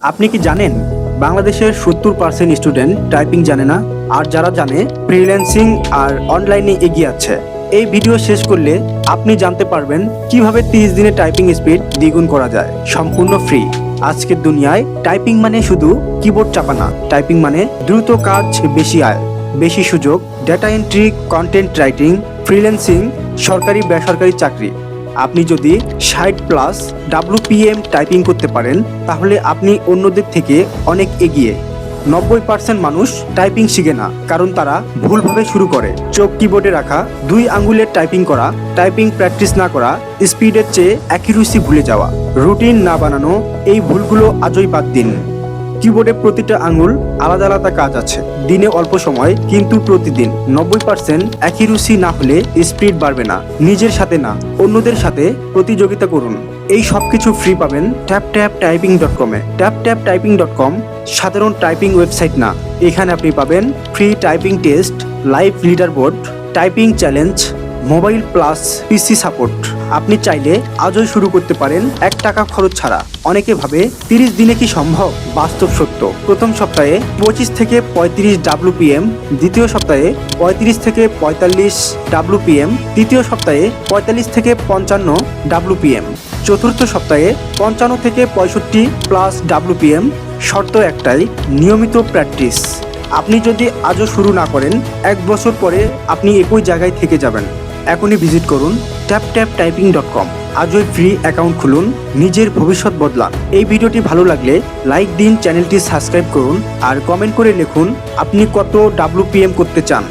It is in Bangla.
আপনি কি জানেন বাংলাদেশের 70% স্টুডেন্ট টাইপিং জানে না, আর যারা জানে ফ্রিল্যান্সিং আর অনলাইনে এগিয়ে আছে। এই ভিডিও শেষ করলে আপনি জানতে পারবেন কিভাবে 30 দিনে টাইপিং স্পিড দ্বিগুণ করা যায়, সম্পূর্ণ ফ্রি। আজকের দুনিয়ায় টাইপিং মানে শুধু কিবোর্ড চাপানা, টাইপিং মানে দ্রুত কাজ, বেশি আয়, বেশি সুযোগ, data entry, content writing, freelancing, সরকারি বেসরকারি চাকরি। আপনি যদি 60+ WPM টাইপিং করতে পারেন তাহলে আপনি অন্যদের থেকে অনেক এগিয়ে। 90% মানুষ টাইপিং শিখে না, কারণ তারা ভুলভাবে শুরু করে। চোখ কিবোর্ডে রাখা, 2 আঙ্গুলের টাইপিং করা, টাইপিং প্র্যাকটিস না করা, স্পিডের চেয়ে অ্যাকিউরেসি ভুলে যাওয়া, রুটিন না বানানো, এই ভুলগুলো আজই বাদ দিন। কিবোর্ডে প্রতিটা আঙুল আলাদা আলাদা কাজ আছে, দিনে অল্প সময় কিন্তু প্রতিদিন। 90% অ্যাকিউরেসি না হলে স্পিড বাড়বে না। নিজের সাথে না, অন্যদের সাথে প্রতিযোগিতা করুন। এই সব কিছু ফ্রি পাবেন taptaptyping.com এ। taptaptyping.com সাধারণ টাইপিং ওয়েবসাইট না, এখানে আপনি পাবেন free typing test, live leader board, typing challenge, mobile plus PC support. আপনি চাইলে আজই শুরু করতে পারেন 1 টাকা খরচ ছাড়া। অনেকে ভাবে 30 দিনে কি সম্ভব? বাস্তব সত্য। প্রথম সপ্তাহে 25 থেকে 35 WPM, দ্বিতীয় সপ্তাহে 35 থেকে 45 WPM, তৃতীয় সপ্তাহে 45 থেকে 55 WPM, চতুর্থ সপ্তাহে 55 থেকে 65+ WPM। শর্ত একটাই, নিয়মিত প্র্যাকটিস। আপনি যদি আজও শুরু না করেন, 1 বছর পরে আপনি একই জায়গায় থেকে যাবেন। এখনই ভিজিট করুন taptaptyping.com। আজই ফ্রি অ্যাকাউন্ট খুলুন, নিজের ভবিষ্যৎ বদলান। এই ভিডিওটি ভালো লাগলে লাইক দিন, চ্যানেলটি সাবস্ক্রাইব করুন আর কমেন্ট করে লিখুন আপনি কত WPM করতে চান।